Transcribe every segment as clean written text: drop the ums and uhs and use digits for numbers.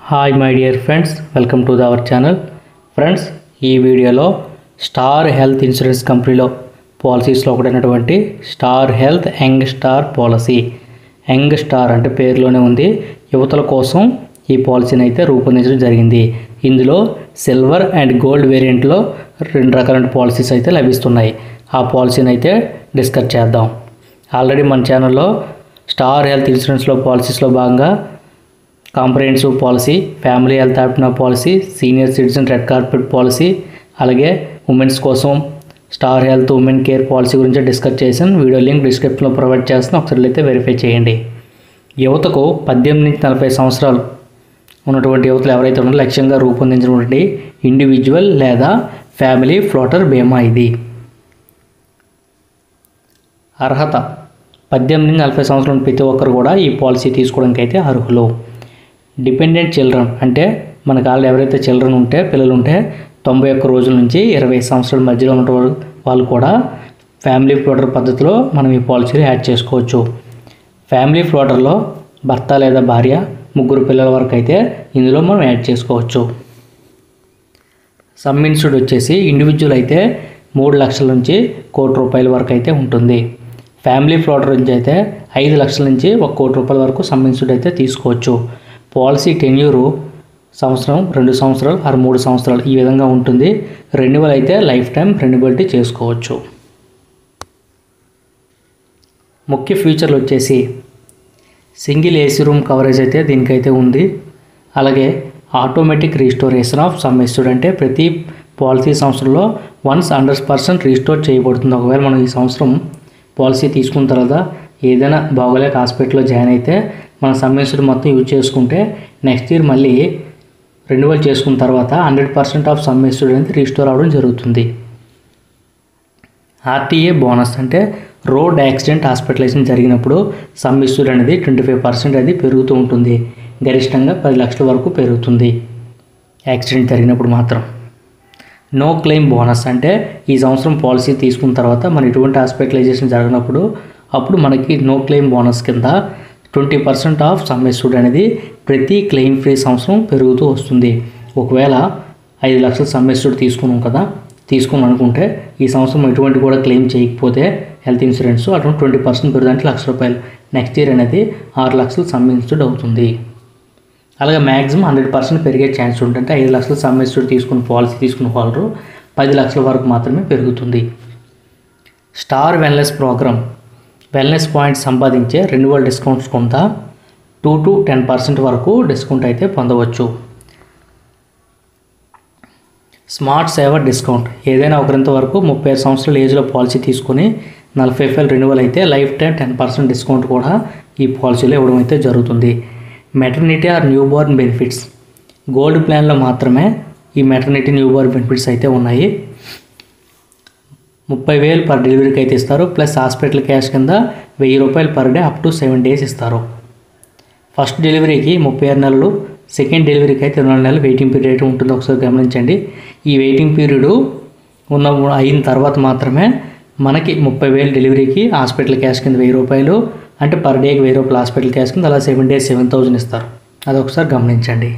Hi my dear friends, welcome to our channel. Friends, ఈ వీడియోలో star health insurance కంపెనీలో పాలసీస్లో ఒకటైనటువంటి star health young star policy. Young star అంటే పేరులోనే ఉంది, యువతల కోసం ఈ పాలసీని అయితే రూపొందించడం జరిగింది. ఇందులో సిల్వర్ అండ్ గోల్డ్ వేరియంట్లో రెండు రకాల పాలసీస్ అయితే లభిస్తున్నాయి. ఆ పాలసీని అయితే డిస్కస్ చేద్దాం. ఆల్రెడీ మన ఛానల్లో స్టార్ హెల్త్ ఇన్సూరెన్స్లో పాలసీస్లో భాగంగా కాంప్రహెన్సివ్ పాలసీ, ఫ్యామిలీ హెల్త్ యాప్నా policy, senior citizen red carpet policy, అలాగే ఉమెన్స్ కోసం star health women care policy గురించి డిస్కస్ చేశాను. వీడియో లింక్ డిస్క్రిప్షన్లో ప్రొవైడ్ చేస్తాను, ఒకసారి అయితే వెరిఫై చేయండి. యువతకు 18 నుంచి 40 సంవత్సరాలు ఉన్నటువంటి యువతలు ఎవరైతే ఉన్నారో లక్ష్యంగా రూపొందించినటువంటి ఇండివిజువల్ లేదా ఫ్యామిలీ ఫ్లోటర్ బీమా ఇది. అర్హత 18 నుంచి 40 సంవత్సరాల ప్రతి ఒక్కరు కూడా ఈ పాలసీ తీసుకోవడానికి అయితే అర్హులు. డిపెండెంట్ చిల్డ్రన్ అంటే మనకు వాళ్ళు ఎవరైతే చిల్డ్రన్ ఉంటే పిల్లలు ఉంటే 91 రోజుల నుంచి 20 సంవత్సరాల మధ్యలో ఉన్న వాళ్ళు కూడా ఫ్యామిలీ ఫ్లోటర్ పద్ధతిలో మనం ఈ పాలసీని యాడ్ చేసుకోవచ్చు. ఫ్యామిలీ ఫ్లోటర్లో భర్త లేదా భార్య, 3 పిల్లల వరకు అయితే ఇందులో మనం యాడ్ చేసుకోవచ్చు. సమ్ ఇన్సూర్డ్ వచ్చేసి ఇండివిజువల్ అయితే 3 లక్షల నుంచి ₹1,00,00,000 వరకు అయితే ఉంటుంది. ఫ్యామిలీ ఫ్లోటర్ నుంచి అయితే 5 లక్షల నుంచి ₹1,00,00,000 వరకు సమ్ ఇన్సూర్డ్ అయితే తీసుకోవచ్చు. పాలసీ టెన్యూరు సంవత్సరం, 2 సంవత్సరాలు, 3 సంవత్సరాలు ఈ విధంగా ఉంటుంది. రెన్యువల్ అయితే లైఫ్ టైం రెన్యువల్టీ చేసుకోవచ్చు. ముఖ్య ఫీచర్లు వచ్చేసి సింగిల్ ఏసీ రూమ్ కవరేజ్ అయితే దీనికైతే ఉంది. అలాగే automatic restoration of some insured అంటే ప్రతి పాలసీ సంవత్సరంలో 100% రీస్టోర్ చేయబడుతుంది. ఒకవేళ మనం ఈ సంవత్సరం పాలసీ తీసుకున్న తర్వాత ఏదైనా బాగోలేక హాస్పిటల్లో జాయిన్ అయితే మన సమ్ ఇన్సూర్డ్ మొత్తం యూజ్ చేసుకుంటే నెక్స్ట్ ఇయర్ మళ్ళీ రెన్యువల్ చేసుకున్న తర్వాత 100% ఆఫ్ సమ్ ఇన్సూర్డ్ అనేది రీస్టోర్ అవ్వడం జరుగుతుంది. ఆర్టీఏ బోనస్ అంటే రోడ్ యాక్సిడెంట్ హాస్పిటలైజేషన్ జరిగినప్పుడు సమ్ ఇన్సూర్డ్ అనేది 25% అది పెరుగుతూ ఉంటుంది. గరిష్టంగా 10 లక్షల వరకు పెరుగుతుంది యాక్సిడెంట్ జరిగినప్పుడు మాత్రం. నో క్లెయిమ్ బోనస్ అంటే ఈ సంవత్సరం పాలసీ తీసుకున్న తర్వాత మన ఎటువంటి హాస్పిటలైజేషన్ జరిగినప్పుడు అప్పుడు మనకి నో క్లెయిమ్ బోనస్ కింద 20% ఆఫ్ సమ్ ఇన్సూర్డ్ అనేది ప్రతి క్లెయిమ్ ఫ్రీ సంవత్సరం పెరుగుతూ వస్తుంది. ఒకవేళ 5 లక్షల సమ్ ఇన్సూర్డ్ తీసుకుని అనుకుంటే ఈ సంవత్సరం ఎటువంటి కూడా క్లెయిమ్ చేయకపోతే హెల్త్ ఇన్సూరెన్స్ అటువంటి 20% పెరుగుదంటే ₹1,00,000. నెక్స్ట్ ఇయర్ అనేది 6 లక్షల సమ్ ఇన్సూర్డ్ అవుతుంది. అలాగే మ్యాక్సిమం 100% పెరిగే ఛాన్స్ ఉంటుంది. 5 లక్షల సమ్ ఇన్సూర్డ్ పాలసీ తీసుకున్న వాళ్ళు 10 లక్షల వరకు మాత్రమే పెరుగుతుంది. Star wellness programme wellness points సంపాదించే రెన్యువల్ డిస్కౌంట్స్ కొంత 2 to 10% వరకు డిస్కౌంట్ అయితే పొందవచ్చు. స్మార్ట్ సేవర్ డిస్కౌంట్ ఏదైనా ఒకరింత వరకు 35 సంవత్సరాల ఏజ్లో పాలసీ తీసుకొని 40 రెన్యువల్ అయితే లైఫ్ టైం 10% డిస్కౌంట్ కూడా ఈ పాలసీలో ఇవ్వడం అయితే జరుగుతుంది. Maternity or newborn benefits gold ప్లాన్లో మాత్రమే ఈ మెటర్నిటీ న్యూ బోర్న్ బెనిఫిట్స్ అయితే ఉన్నాయి. 30,000 పర్ డెలివరీకి అయితే ఇస్తారు. ప్లస్ హాస్పిటల్ క్యాష్ కింద ₹1,000 per day up to 7 days ఇస్తారు. ఫస్ట్ డెలివరీకి 36 నెలలు, సెకండ్ డెలివరీకి అయితే 24 నెలలు వెయిటింగ్ పీరియడ్ అయితే ఉంటుంది. ఒకసారి గమనించండి. ఈ వెయిటింగ్ పీరియడ్ అయిన తర్వాత మాత్రమే మనకి 30,000 డెలివరీకి హాస్పిటల్ క్యాష్ కింద ₹1,000 అంటే పర్ డేకి ₹1,000 హాస్పిటల్ క్యాష్ కింద అలా 7 days 7,000 ఇస్తారు. అది ఒకసారి గమనించండి.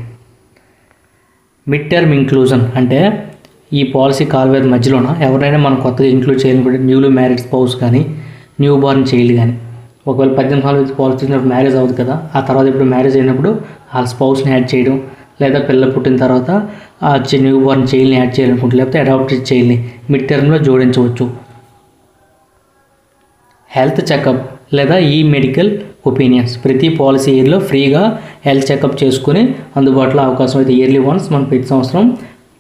మిడ్ టర్మ్ ఇంక్లూజన్ అంటే ఈ పాలసీ కాల్వేర్ మధ్యలోన ఎవరైనా మనం కొత్తగా ఇంక్లూడ్ చేయాలనుకుంటే న్యూలీ మ్యారీడ్ స్పౌస్ కానీ న్యూ బోర్న్ చైల్డ్ కానీ ఒకవేళ 18 సంవత్సరాల పాలసీ చేసినప్పుడు మ్యారేజ్ అవ్వదు కదా, ఆ తర్వాత ఇప్పుడు మ్యారేజ్ అయినప్పుడు వాళ్ళ స్పౌస్ని యాడ్ చేయడం, లేదా పిల్లలు పుట్టిన తర్వాత ఆ న్యూ బోర్న్ చైల్డ్ని యాడ్ చేయాలనుకుంటే లేకపోతే అడాప్టెడ్ చైల్డ్ని మిడ్ టర్మ్లో జోడించవచ్చు. హెల్త్ చెకప్ లేదా ఈ మెడికల్ ఒపీనియన్స్ ప్రతి పాలసీ ఇయర్లో ఫ్రీగా హెల్త్ చెకప్ చేసుకుని అందుబాటులో అవకాశం అయితే ఇయర్లీ వన్స్ మనం ప్రతి సంవత్సరం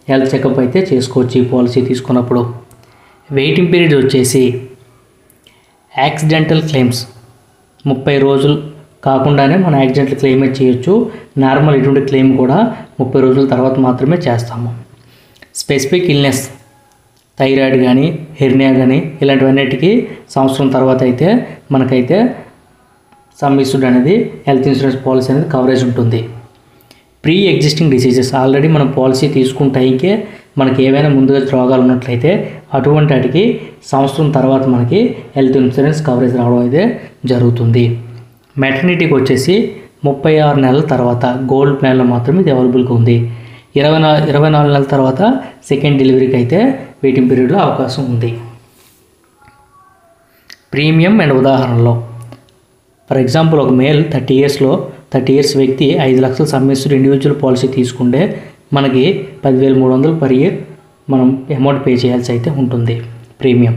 హెల్త్ చెకప్ అయితే చేసుకోవచ్చు ఈ పాలసీ తీసుకున్నప్పుడు. వెయిటింగ్ పీరియడ్ వచ్చేసి యాక్సిడెంటల్ క్లెయిమ్స్ 30 రోజులు కాకుండానే మనం యాక్సిడెంటల్ క్లెయిమ్ చేయొచ్చు. నార్మల్ ఎటువంటి క్లెయిమ్ కూడా 30 రోజుల తర్వాత మాత్రమే చేస్తాము. స్పెసిఫిక్ ఇల్నెస్ థైరాయిడ్ కానీ హెర్నియా కానీ ఇలాంటివన్నిటికీ సంవత్సరం తర్వాత అయితే మనకైతే సమ్ ఇన్సూర్డ్ అనేది హెల్త్ ఇన్సూరెన్స్ పాలసీ అనేది కవరేజ్ ఉంటుంది. ప్రీ ఎగ్జిస్టింగ్ డిసీజెస్ ఆల్రెడీ మనం పాలసీ తీసుకుంటాయికే మనకి ఏవైనా ముందుగా రోగాలు ఉన్నట్లయితే అటువంటి వాటికి సంవత్సరం తర్వాత మనకి హెల్త్ ఇన్సూరెన్స్ కవరేజ్ రావడం అయితే జరుగుతుంది. మెటర్నిటీకి వచ్చేసి 36 నెలల తర్వాత గోల్డ్ ప్లాన్లో మాత్రమే ఇది అవైలబుల్గా ఉంది. 24 నెలల తర్వాత సెకండ్ డెలివరీకి అయితే వెయిటింగ్ పీరియడ్లో అవకాశం ఉంది. ప్రీమియం అండ్ ఉదాహరణలో ఫర్ ఎగ్జాంపుల్ ఒక మేల్ 30 ఇయర్స్ వ్యక్తి 5 లక్షల సమ్ ఇన్సూర్డ్ ఇండివిజువల్ పాలసీ తీసుకుంటే మనకి 10,300 పర్ ఇయర్ మనం అమౌంట్ పే చేయాల్సి అయితే ఉంటుంది ప్రీమియం.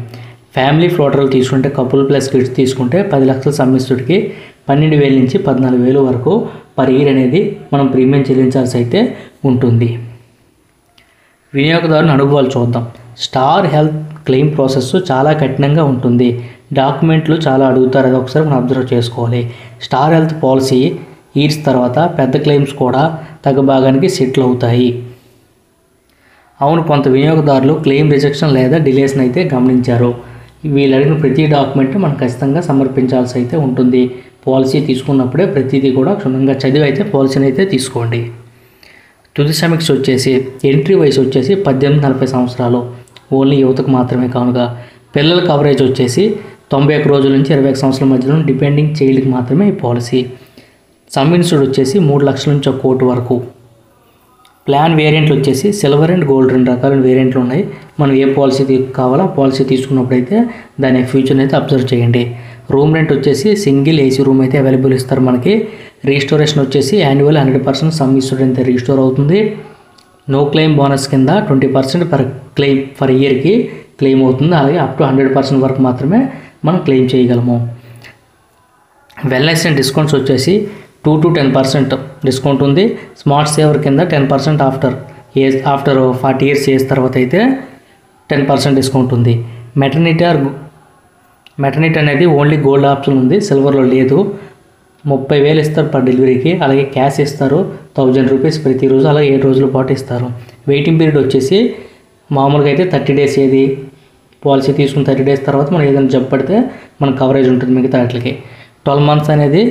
ఫ్యామిలీ ఫ్లోటర్లు తీసుకుంటే కపుల్ ప్లస్ కిడ్స్ తీసుకుంటే 10 లక్షల సమ్ ఇన్సూర్డ్కి 12,000 నుంచి 14,000 వరకు పర్ ఇయర్ అనేది మనం ప్రీమియం చెల్లించాల్సి అయితే ఉంటుంది. వినియోగదారుని అనుభవాలు చూద్దాం. స్టార్ హెల్త్ క్లెయిమ్ ప్రాసెస్ చాలా కఠినంగా ఉంటుంది. డాక్యుమెంట్లు చాలా అడుగుతారు, అది ఒకసారి మనం అబ్జర్వ్ చేసుకోవాలి. స్టార్ హెల్త్ పాలసీ ఇయర్స్ తర్వాత పెద్ద క్లెయిమ్స్ కూడా తగ్గభాగానికి సెటిల్ అవుతాయి. అవును, కొంత వినియోగదారులు క్లెయిమ్ రిజెక్షన్ లేదా డిలేస్ని అయితే గమనించారు. వీళ్ళు అడిగిన ప్రతి డాక్యుమెంట్ మనం ఖచ్చితంగా సమర్పించాల్సి అయితే ఉంటుంది. పాలసీ తీసుకున్నప్పుడే ప్రతిదీ కూడా క్షుణ్ణంగా చదివి అయితే పాలసీని అయితే తీసుకోండి. తుది సమీక్ష వచ్చేసి ఎంట్రీ వయసు వచ్చేసి 18-40 సంవత్సరాలు ఓన్లీ యువతకు మాత్రమే కానుక. పిల్లల కవరేజ్ వచ్చేసి 91 రోజుల నుంచి 21 సంవత్సరాల మధ్యలో డిపెండింగ్ చైల్డ్కి మాత్రమే ఈ పాలసీ. సమ్ ఇన్సూర్డ్ వచ్చేసి 3 లక్షల నుంచి 1 కోటి వరకు. ప్లాన్ వేరియంట్లు వచ్చేసి సిల్వర్ అండ్ గోల్డ్ 2 రకాల వేరియంట్లు ఉన్నాయి. మనం ఏ పాలసీ కావాలో ఆ పాలసీ తీసుకున్నప్పుడైతే దాని ఫ్యూచర్ని అయితే అబ్జర్వ్ చేయండి. రూమ్ రెంట్ వచ్చేసి సింగిల్ ఏసీ రూమ్ అయితే అవైలబుల్ ఇస్తారు మనకి. రీస్టోరేషన్ వచ్చేసి యాన్యువల్ 100% సమ్ ఇన్సూర్డ్ అయితే రీస్టోర్ అవుతుంది. నో క్లెయిమ్ బోనస్ కింద 20% పర్ ఇయర్కి క్లెయిమ్ అవుతుంది. అలాగే అప్ టు 100% వరకు మాత్రమే మనం క్లెయిమ్ చేయగలము. వెల్నెస్ అండ్ డిస్కౌంట్స్ వచ్చేసి 2 to 10% డిస్కౌంట్ ఉంది. స్మార్ట్ సేవర్ కింద 10% ఆఫ్టర్ 40 ఇయర్స్ ఏజ్ తర్వాత అయితే 10% డిస్కౌంట్ ఉంది. మెటర్నిటీ అనేది ఓన్లీ గోల్డ్ ఆప్షన్ ఉంది, సిల్వర్లో లేదు. 30,000 ఇస్తారు పర్ డెలివరీకి. అలాగే క్యాష్ ఇస్తారు 1,000 రూపీస్ ప్రతిరోజు, అలాగే 7 రోజుల పాటు ఇస్తారు. వెయిటింగ్ పీరియడ్ వచ్చేసి మామూలుగా అయితే 30 డేస్. ఏది పాలసీ తీసుకుని 30 డేస్ తర్వాత మనం ఏదైనా జబ్బు పడితే మన కవరేజ్ ఉంటుంది మిగతా వాటికి. 12 మంత్స్ అనేది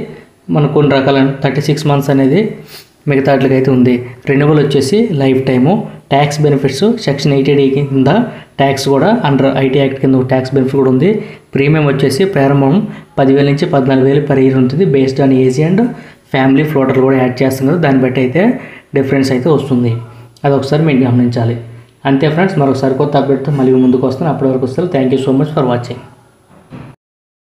మనకు కొన్ని రకాల 36 మంత్స్ అనేది మిగతా వాటికి అయితే ఉంది. రెన్యువల్ వచ్చేసి lifetime. Tax benefits section 80D కింద ట్యాక్స్ కూడా అండర్ ఐటీ యాక్ట్ కింద ట్యాక్స్ బెనిఫిట్ కూడా ఉంది. ప్రీమియం వచ్చేసి ప్రారంభం 10,000 నుంచి 14,000 పర్ ఇయర్ ఉంటుంది. Based on age and family floater కూడా యాడ్ చేస్తాం కదా, దాన్ని బట్టి అయితే డిఫరెన్స్ అయితే వస్తుంది. అది ఒకసారి మీరు గమనించాలి. అంతే ఫ్రెండ్స్, మరొకసారి కొత్త అప్డేట్తో మళ్ళీ ముందుకు వస్తాను. అప్పటి వరకు వస్తారు. Thank you so much for watching.